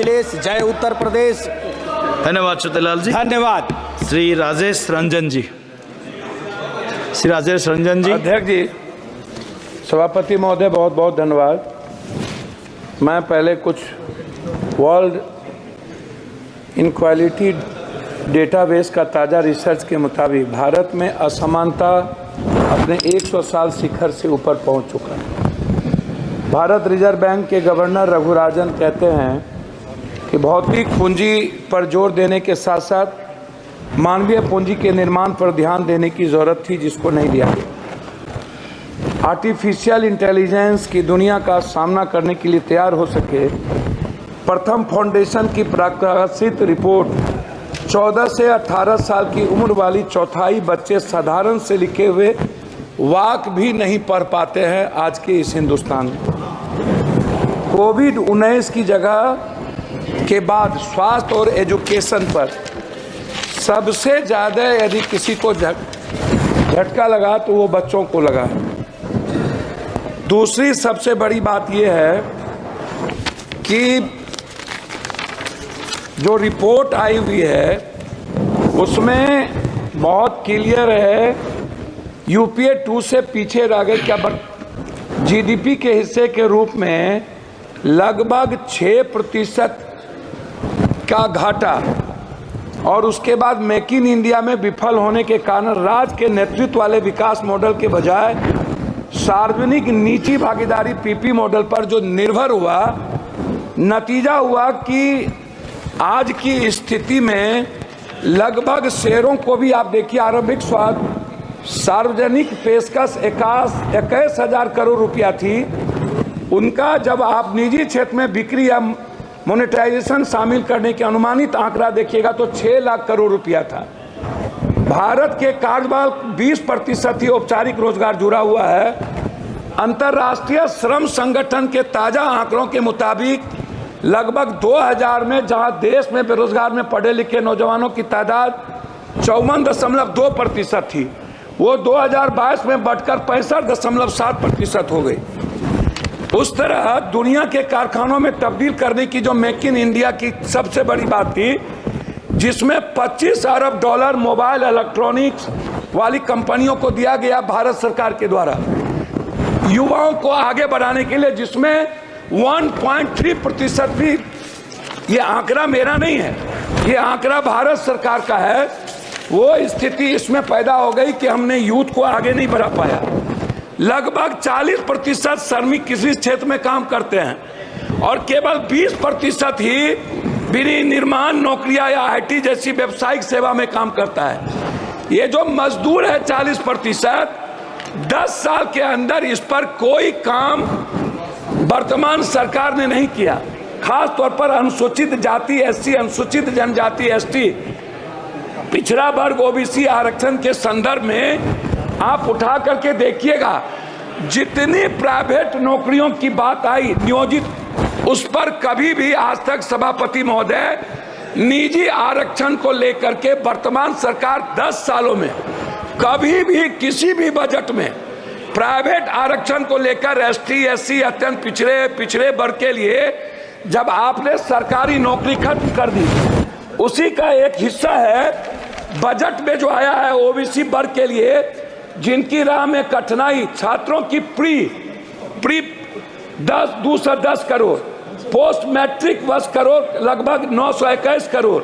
अखिलेश, जय उत्तर प्रदेश। धन्यवाद छोटेलाल जी। धन्यवाद। श्री राजेश रंजन जी। श्री राजेश रंजन जी। अध्यक्ष जी, सभापति महोदय, बहुत बहुत धन्यवाद। मैं पहले कुछ वर्ल्ड इनक्वालिटी डेटाबेस का ताज़ा रिसर्च के मुताबिक भारत में असमानता अपने 100 साल शिखर से ऊपर पहुंच चुका है। भारत रिजर्व बैंक के गवर्नर रघुराजन कहते हैं कि भौतिक पूंजी पर जोर देने के साथ साथ मानवीय पूंजी के निर्माण पर ध्यान देने की ज़रूरत थी, जिसको नहीं दिया गया। आर्टिफिशियल इंटेलिजेंस की दुनिया का सामना करने के लिए तैयार हो सके, प्रथम फाउंडेशन की प्रकाशित रिपोर्ट 14 से 18 साल की उम्र वाली चौथाई बच्चे साधारण से लिखे हुए वाक भी नहीं पढ़ पाते हैं आज के इस हिंदुस्तान में। कोविड-19 की जगह के बाद स्वास्थ्य और एजुकेशन पर सबसे ज़्यादा यदि किसी को झटका लगा तो वो बच्चों को लगा है। दूसरी सबसे बड़ी बात यह है कि जो रिपोर्ट आई हुई है उसमें बहुत क्लियर है, यूपीए 2 से पीछे रह गए। क्या जीडीपी के हिस्से के रूप में लगभग 6% का घाटा, और उसके बाद मेक इन इंडिया में विफल होने के कारण राज्य के नेतृत्व वाले विकास मॉडल के बजाय सार्वजनिक निजी भागीदारी पीपी मॉडल पर जो निर्भर हुआ, नतीजा हुआ कि आज की स्थिति में लगभग शेयरों को भी आप देखिए, आरंभिक सार्वजनिक पेशकश 21,000 करोड़ रुपया थी, उनका जब आप निजी क्षेत्र में बिक्री या मोनेटाइजेशन शामिल करने के अनुमानित आंकड़ा देखिएगा तो 6 लाख करोड़ रुपया था। भारत के कार्यबल 20% ही औपचारिक रोजगार जुड़ा हुआ है। अंतर्राष्ट्रीय श्रम संगठन के ताजा आंकड़ों के मुताबिक लगभग 2000 में जहां देश में बेरोजगार में पढ़े लिखे नौजवानों की तादाद 54.2% थी, वो 2022 में बढ़कर 65.7% हो गई। उस तरह दुनिया के कारखानों में तब्दील करने की जो मेक इन इंडिया की सबसे बड़ी बात थी, जिसमें 25 अरब डॉलर मोबाइल इलेक्ट्रॉनिक्स वाली कंपनियों को दिया गया भारत सरकार के द्वारा युवाओं को आगे बढ़ाने के लिए, जिसमें 1.3% भी, ये आंकड़ा मेरा नहीं है, ये आंकड़ा भारत सरकार का है, वो स्थिति इसमें पैदा हो गई कि हमने यूथ को आगे नहीं बढ़ा पाया। लगभग 40% श्रमिक किसी क्षेत्र में काम करते हैं और केवल 20% ही विनिर्माण नौकरियां या आईटी जैसी व्यावसायिक सेवा में काम करता है। ये जो मजदूर है 40%, 10 साल के अंदर इस पर कोई काम वर्तमान सरकार ने नहीं किया। खास तौर पर अनुसूचित जाति एससी, अनुसूचित जनजाति एसटी, पिछड़ा वर्ग ओबीसी आरक्षण के संदर्भ में आप उठा करके देखिएगा, जितनी प्राइवेट नौकरियों की बात आई नियोजित, उस पर कभी भी आज तक सभापति महोदय निजी आरक्षण को लेकर के वर्तमान सरकार 10 सालों में कभी भी किसी भी बजट में प्राइवेट आरक्षण को लेकर एसटी एससी अत्यंत पिछड़े वर्ग के लिए जब आपने सरकारी नौकरी खत्म कर दी, उसी का एक हिस्सा है बजट में जो आया है ओबीसी वर्ग के लिए, जिनकी राह में कठिनाई, छात्रों की pre 210 crore, post matric 10 crore, लगभग 921 करोड़,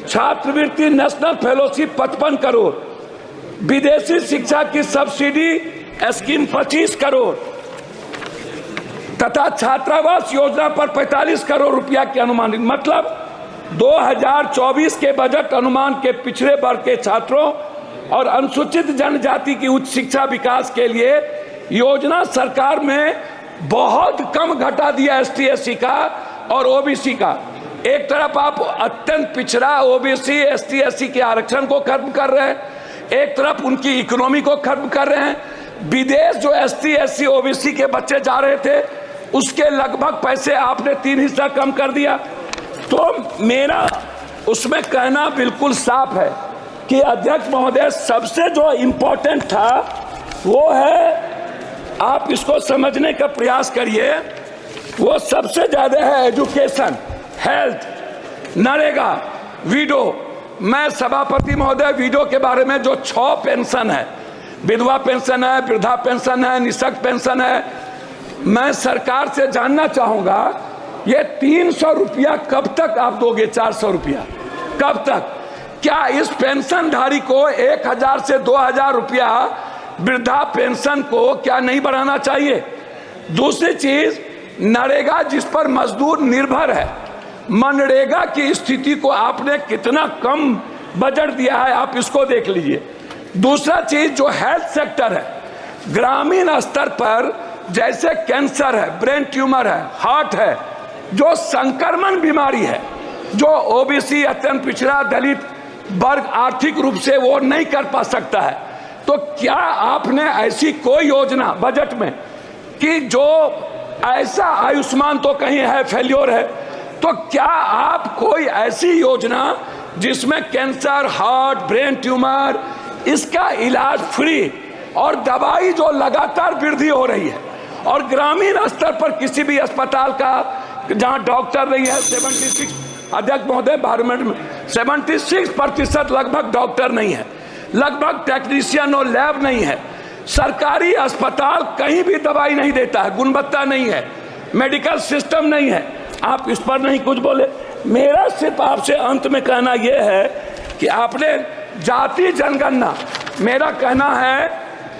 छात्रवृत्ति नेशनल फेलोशिप 55 करोड़, विदेशी शिक्षा की सब्सिडी स्कीम 25 करोड़ तथा छात्रावास योजना पर 45 करोड़ रुपया की अनुमानित, मतलब 2024 के बजट अनुमान के पिछड़े वर्ग के छात्रों और अनुसूचित जनजाति की उच्च शिक्षा विकास के लिए योजना सरकार में बहुत कम घटा दिया एसटी एससी का और ओबीसी का। एक तरफ आप अत्यंत पिछड़ा ओबीसी एसटी एससी के आरक्षण को खत्म कर रहे हैं, एक तरफ उनकी इकोनॉमी को खत्म कर रहे हैं। विदेश जो एसटी एससी ओबीसी के बच्चे जा रहे थे उसके लगभग पैसे आपने 3 हिस्सा कम कर दिया। तो मेरा उसमें कहना बिल्कुल साफ है कि अध्यक्ष महोदय, सबसे जो इम्पोर्टेंट था वो है, आप इसको समझने का प्रयास करिए, वो सबसे ज़्यादा है एजुकेशन, हेल्थ, नरेगा, विडो। मैं सभापति महोदय विडो के बारे में जो 6 पेंशन है, विधवा पेंशन है, वृद्धा पेंशन है, निःशक्त पेंशन है, मैं सरकार से जानना चाहूंगा ये 300 रुपया कब तक आप दोगे? 400 रुपया कब तक? क्या इस पेंशनधारी को 1000 से 2000 रुपया वृद्धा पेंशन को क्या नहीं बढ़ाना चाहिए? दूसरी चीज, नरेगा जिस पर मजदूर निर्भर है, मनरेगा की स्थिति को आपने कितना कम बजट दिया है, आप इसको देख लीजिए। दूसरा चीज जो हेल्थ सेक्टर है, ग्रामीण स्तर पर जैसे कैंसर है, ब्रेन ट्यूमर है, हार्ट है, जो संक्रमण बीमारी है, जो ओबीसी, अत्यंत पिछड़ा, दलित वर्ग आर्थिक रूप से वो नहीं कर पा सकता है, तो क्या आपने ऐसी कोई योजना बजट में कि जो ऐसा, आयुष्मान तो कहीं है, फेल्योर है, तो क्या आप कोई ऐसी योजना जिसमें कैंसर, हार्ट, ब्रेन ट्यूमर, इसका इलाज फ्री और दवाई जो लगातार वृद्धि हो रही है, और ग्रामीण स्तर पर किसी भी अस्पताल का जहां डॉक्टर नहीं है, 76 अध्यक्ष महोदय 12 मिनट में 76% लगभग डॉक्टर नहीं है, लगभग टेक्नीशियन और लैब नहीं है, सरकारी अस्पताल कहीं भी दवाई नहीं देता है, गुणवत्ता नहीं है, मेडिकल सिस्टम नहीं है, आप इस पर नहीं कुछ बोले। मेरा सिर्फ आपसे अंत में कहना यह है कि आपने जाति जनगणना, मेरा कहना है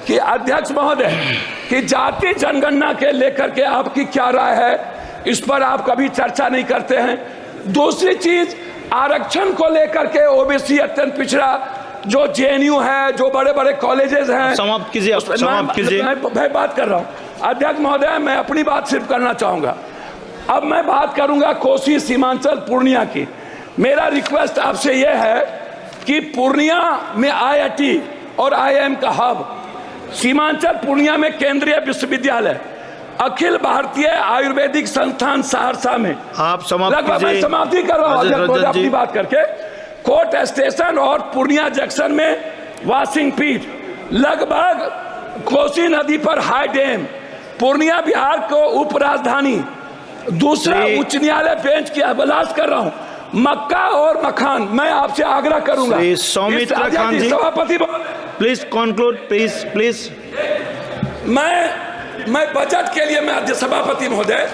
कि अध्यक्ष महोदय कि जाति जनगणना के लेकर के आपकी क्या राय है, इस पर आप कभी चर्चा नहीं करते हैं। दूसरी चीज, आरक्षण को लेकर के ओबीसी, अत्यंत पिछड़ा, जो जेएनयू है, जो बड़े बड़े कॉलेजेस हैं, समाप्त कीजिए, समाप्त कीजिए। मैं बात कर रहा हूं अध्यक्ष महोदय, मैं अपनी बात सिर्फ करना चाहूंगा। अब मैं बात करूंगा कोसी, सीमांचल, पूर्णिया की। मेरा रिक्वेस्ट आपसे यह है कि पूर्णिया में IIT और IIM का हब, सीमांचल पूर्णिया में केंद्रीय विश्वविद्यालय, अखिल भारतीय आयुर्वेदिक संस्थान सहरसा में, आप समाप्त कीजिए। समाप्ति कर रहा हूं अपनी बात करके। कोर्ट स्टेशन और पूर्णिया जंक्शन में वॉशिंग पीठ, लगभग कोसी नदी पर हाई डैम, पूर्णिया बिहार को उप राजधानी, दूसरा उच्च न्यायालय बेंच की अभिलाष कर रहा हूं, मक्का और मखान। मैं आपसे आग्रह करूंगा, सौमित्र खान जी, सभापति प्लीज कंक्लूड, प्लीज। मैं बजट के लिए, मैं सभापति महोदय,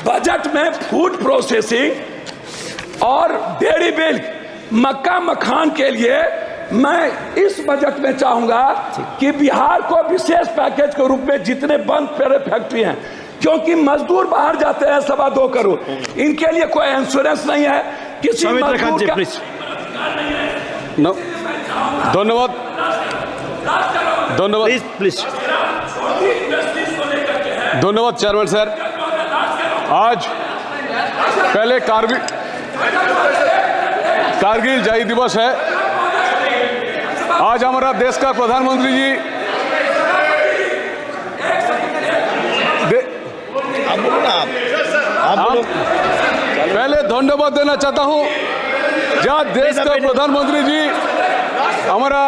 बजट में फूड प्रोसेसिंग और डेयरी मिल्क, मक्का मखान के लिए मैं इस बजट में चाहूंगा कि बिहार को विशेष पैकेज के रूप में जितने बंद पड़े फैक्ट्री हैं, क्योंकि मजदूर बाहर जाते हैं 2.25 करोड़, इनके लिए कोई इंश्योरेंस नहीं है, किसी मजदूर का धन्यवाद, धन्यवाद, प्लीज धन्यवाद चेयरमैन सर। आज पहले कारगिल जय दिवस है। आज हमारा देश का प्रधानमंत्री जी आप पहले धन्यवाद देना चाहता हूं, जहां देश का प्रधानमंत्री जी हमारा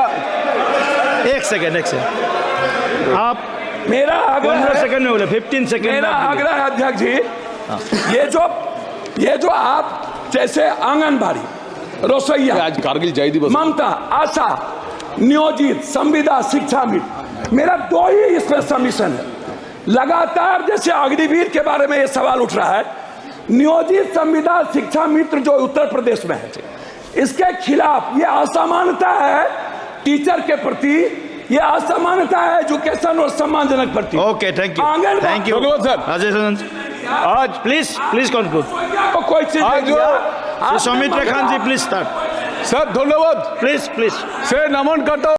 एक सेकेंड आप मेरा आग्रह 15 सेकंड में बोले, 15 सेकंड। मेरा आग्रह है अध्यक्ष जी, ये जो आप जैसे आंगनबाड़ी, रसोईया, आज कारगिल जय दिवस, ममता, आशा, नियोजित, संविदा, शिक्षा मित्र, मेरा 2 ही इसमें सबमिशन है। लगातार जैसे अग्निवीर के बारे में ये सवाल उठ रहा है, नियोजित, संविदा, शिक्षा मित्र जो उत्तर प्रदेश में है, इसके खिलाफ ये असमानता है टीचर के प्रति, ये असमानता है एजुकेशन और सम्मानजनक प्रति। ओके, थैंक यू धन्यवाद सर। आज प्लीज कंक्लूड। कोई चीज सौमित्र खान जी प्लीज स्टार्ट। सर धन्यवाद, प्लीज से नमन करता हूं।